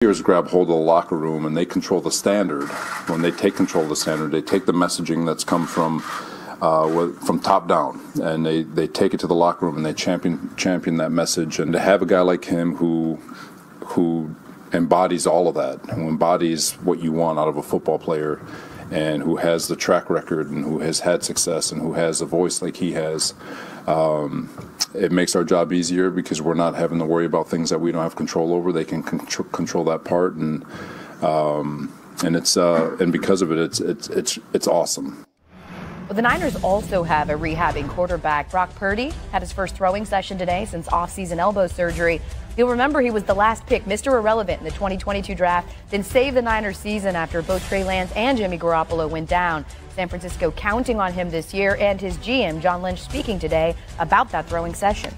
Players grab hold of the locker room and they control the standard. When they take control of the standard, they take the messaging that's come from top down, and they take it to the locker room and they champion that message. And to have a guy like him who embodies all of that, who embodies what you want out of a football player, and who has the track record and who has had success and who has a voice like he has, it makes our job easier because we're not having to worry about things that we don't have control over. They can control that part, and because of it, it's awesome. Well, the Niners also have a rehabbing quarterback. Brock Purdy had his first throwing session today since off-season elbow surgery. You'll remember he was the last pick, Mr. Irrelevant, in the 2022 draft, then saved the Niners season after both Trey Lance and Jimmy Garoppolo went down. San Francisco counting on him this year, and his GM, John Lynch, speaking today about that throwing session.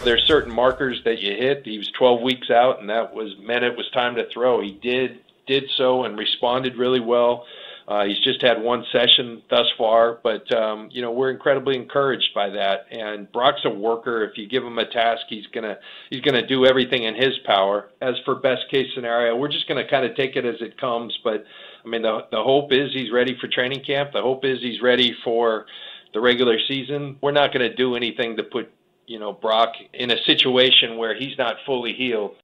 There's certain markers that you hit. He was 12 weeks out, and that meant it was time to throw. He did so and responded really well. He's just had one session thus far, but we're incredibly encouraged by that. And Brock's a worker. If you give him a task, he's gonna do everything in his power. As for best case scenario, we're just gonna kind of take it as it comes. But I mean, the hope is he's ready for training camp. The hope is he's ready for the regular season. We're not gonna do anything to put Brock in a situation where he's not fully healed.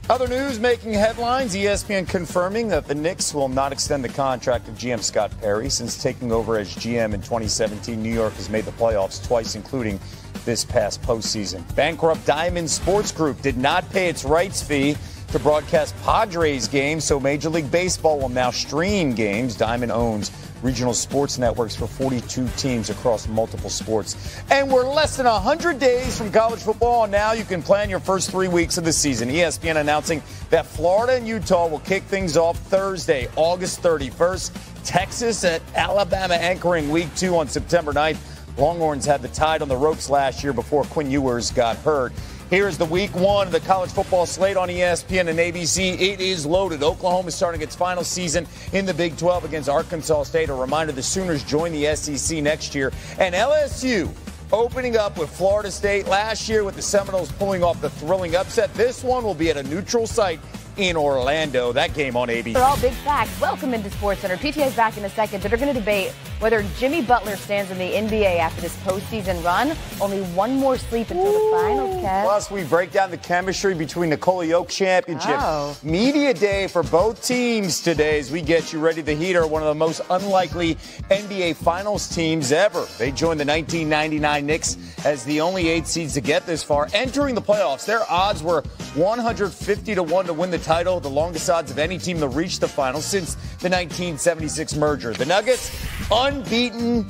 Other news making headlines, ESPN confirming that the Knicks will not extend the contract of GM Scott Perry. Since taking over as GM in 2017, New York has made the playoffs twice, including this past postseason. Bankrupt Diamond Sports Group did not pay its rights fee to broadcast Padres games, so Major League Baseball will now stream games. Diamond owns regional sports networks for 42 teams across multiple sports. And we're less than 100 days from college football, and now you can plan your first 3 weeks of the season. ESPN announcing that Florida and Utah will kick things off Thursday, August 31st. Texas at Alabama anchoring week 2 on September 9th. Longhorns had the Tide on the ropes last year before Quinn Ewers got hurt. Here's the week 1 of the college football slate on ESPN and ABC. It is loaded. Oklahoma is starting its final season in the Big 12 against Arkansas State. A reminder, the Sooners join the SEC next year. And LSU opening up with Florida State last year, with the Seminoles pulling off the thrilling upset. This one will be at a neutral site in Orlando. That game on ABC. They're all big facts. Welcome into SportsCenter. PTA is back in a second, but they're going to debate whether Jimmy Butler stands in the NBA after this postseason run. Only one more sleep until the finals, Kev. Plus, we break down the chemistry between the Yoke Championship. Media day for both teams today as we get you ready. The Heat are one of the most unlikely NBA Finals teams ever. They joined the 1999 Knicks as the only 8 seeds to get this far. Entering the playoffs, their odds were 150-1 to win the title, the longest odds of any team to reach the finals since the 1976 merger. The Nuggets, unbeaten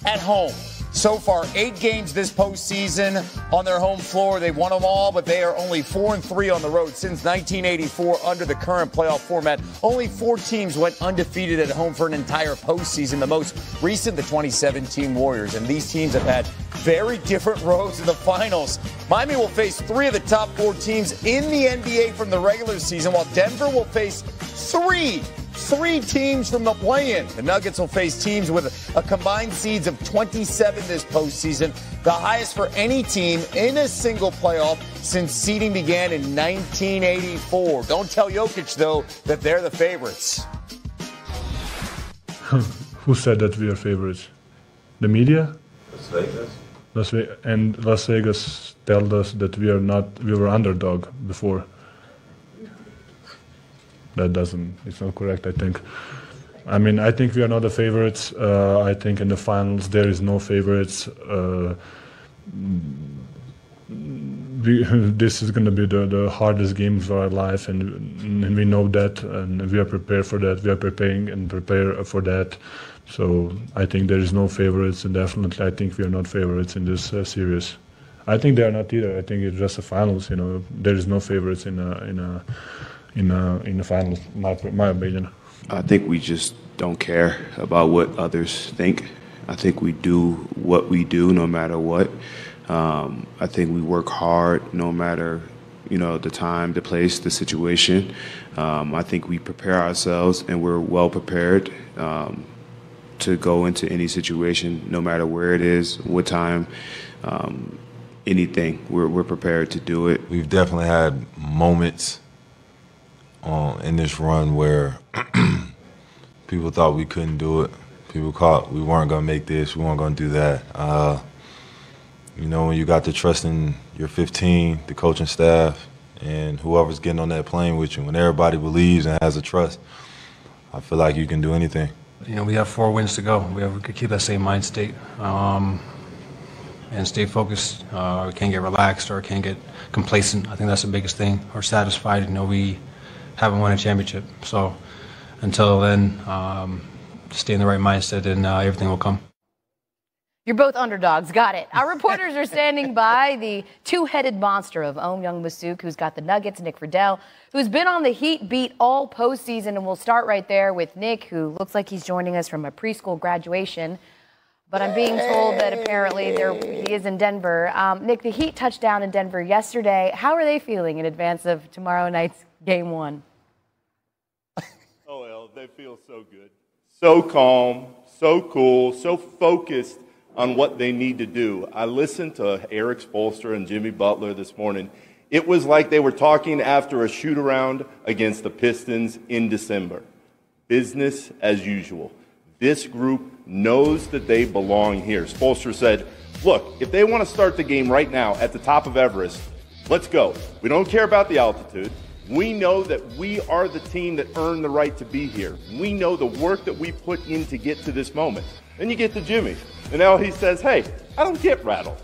at home. So far, 8 games this postseason on their home floor. They've won them all, but they are only 4-3 on the road since 1984 under the current playoff format. Only 4 teams went undefeated at home for an entire postseason. The most recent, the 2017 Warriors. And these teams have had very different roads to the finals. Miami will face 3 of the top 4 teams in the NBA from the regular season, while Denver will face 3 teams from the play-in. The Nuggets will face teams with a combined seeds of 27 this postseason, the highest for any team in a single playoff since seeding began in 1984. Don't tell Jokic, though, that they're the favorites. Who said that we are favorites? The media? Las Vegas. And Las Vegas told us that we were underdog before. It's not correct, I think. I think we are not the favorites. I think in the finals there is no favorites. This is going to be the hardest game of our life, and we know that, and we are prepared for that. We are preparing and prepare for that. So I think there is no favorites, and definitely I think we are not favorites in this series. I think they are not either. I think it's just the finals. There is no favorites in the finals, my opinion. I think we just don't care about what others think. I think we do what we do no matter what. I think we work hard no matter, the time, the place, the situation. I think we prepare ourselves, and we're well prepared to go into any situation, no matter where it is, what time. anything. We're prepared to do it. We've definitely had moments in this run where people thought we couldn't do it. People thought we weren't going to make this, we weren't going to do that. You know, when you got the trust in your 15, the coaching staff, and whoever's getting on that plane with you, when everybody believes and has a trust, I feel like you can do anything. You know, we have 4 wins to go. We could keep that same mind state and stay focused. We can't get relaxed or can't get complacent. I think that's the biggest thing, or satisfied. You know, we haven't won a championship. So until then, stay in the right mindset and everything will come. You're both underdogs. Got it. Our reporters are standing by the two-headed monster of Youngmisuk, who's got the Nuggets, Nick Friedel, who's been on the Heat beat all postseason. And we'll start right there with Nick, who looks like he's joining us from a preschool graduation. But I'm being told that apparently he is in Denver. Nick, the Heat touched down in Denver yesterday. How are they feeling in advance of tomorrow night's Game 1? Oh, well, they feel so good. So calm, so cool, so focused on what they need to do. I listened to Eric Spoelstra and Jimmy Butler this morning. It was like they were talking after a shoot-around against the Pistons in December. Business as usual. This group knows that they belong here. Spoelstra said, look, if they want to start the game right now at the top of Everest, let's go. We don't care about the altitude. We know that we are the team that earned the right to be here. We know the work that we put in to get to this moment. Then you get to Jimmy. And now he says, hey, I don't get rattled.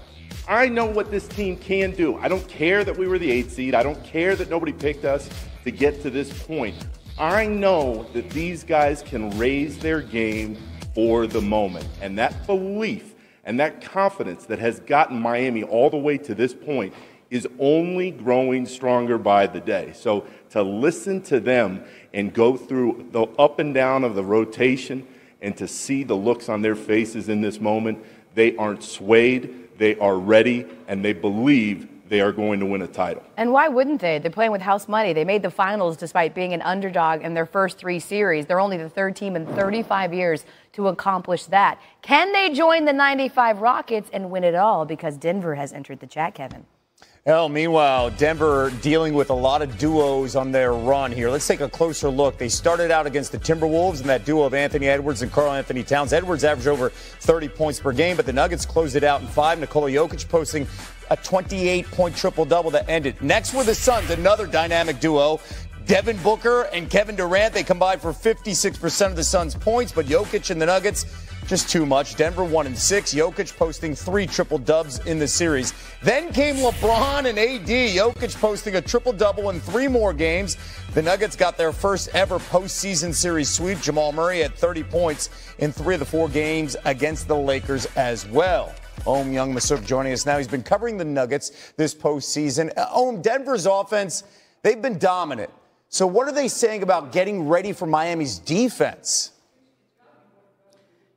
I know what this team can do. I don't care that we were the 8th seed. I don't care that nobody picked us to get to this point. I know that these guys can raise their game for the moment. And that belief and that confidence that has gotten Miami all the way to this point is only growing stronger by the day. So to listen to them and go through the up and down of the rotation and to see the looks on their faces in this moment, they aren't swayed, they are ready, and they believe they are going to win a title. And why wouldn't they? They're playing with house money. They made the finals despite being an underdog in their first 3 series. They're only the 3rd team in 35 years to accomplish that. Can they join the 95 Rockets and win it all? Because Denver has entered the chat, Kevin. Well, meanwhile, Denver dealing with a lot of duos on their run here. Let's take a closer look. They started out against the Timberwolves and that duo of Anthony Edwards and Karl Anthony Towns. Edwards averaged over 30 points per game, but the Nuggets closed it out in 5. Nikola Jokic posting a 28-point triple-double that ended. Next were the Suns, another dynamic duo. Devin Booker and Kevin Durant, they combined for 56% of the Suns' points, but Jokic and the Nuggets, just too much. Denver 1-6. Jokic posting 3 triple-dubs in the series. Then came LeBron and AD. Jokic posting a triple-double in 3 more games. The Nuggets got their first ever postseason series sweep. Jamal Murray had 30 points in 3 of the 4 games against the Lakers as well. Youngmisuk joining us now. He's been covering the Nuggets this postseason. Denver's offense, they've been dominant. So what are they saying about getting ready for Miami's defense?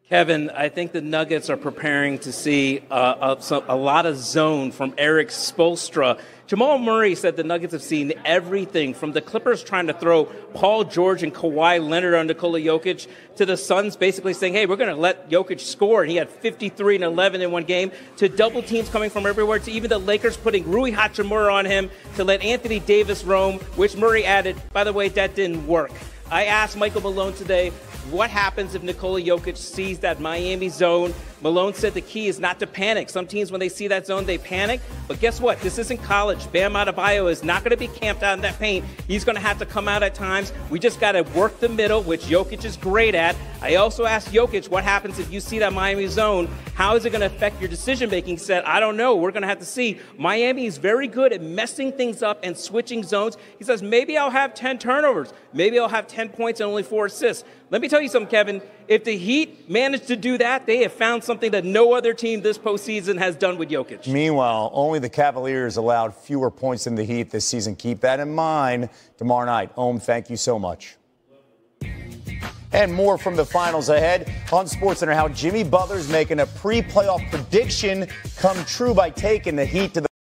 Kevin, I think the Nuggets are preparing to see a lot of zone from Eric Spoelstra. Jamal Murray said the Nuggets have seen everything from the Clippers trying to throw Paul George and Kawhi Leonard on Nikola Jokic to the Suns basically saying, hey, we're going to let Jokic score. And he had 53 and 11 in one game, to double teams coming from everywhere, to even the Lakers putting Rui Hachimura on him to let Anthony Davis roam, which Murray added, by the way, that didn't work. I asked Michael Malone today, what happens if Nikola Jokic sees that Miami zone? Malone said the key is not to panic. Some teams, when they see that zone, they panic. But guess what? This isn't college. Bam Adebayo is not going to be camped out in that paint. He's going to have to come out at times. We just got to work the middle, which Jokic is great at. I also asked Jokic, what happens if you see that Miami zone? How is it going to affect your decision-making? He said, I don't know. We're going to have to see. Miami is very good at messing things up and switching zones. He says, maybe I'll have 10 turnovers. Maybe I'll have 10 points and only 4 assists. Let me tell you something, Kevin. If the Heat manage to do that, they have found something that no other team this postseason has done with Jokic. Meanwhile, only the Cavaliers allowed fewer points than the Heat this season. Keep that in mind tomorrow night. Thank you so much. And more from the finals ahead on SportsCenter. How Jimmy Butler's making a pre-playoff prediction come true by taking the Heat to the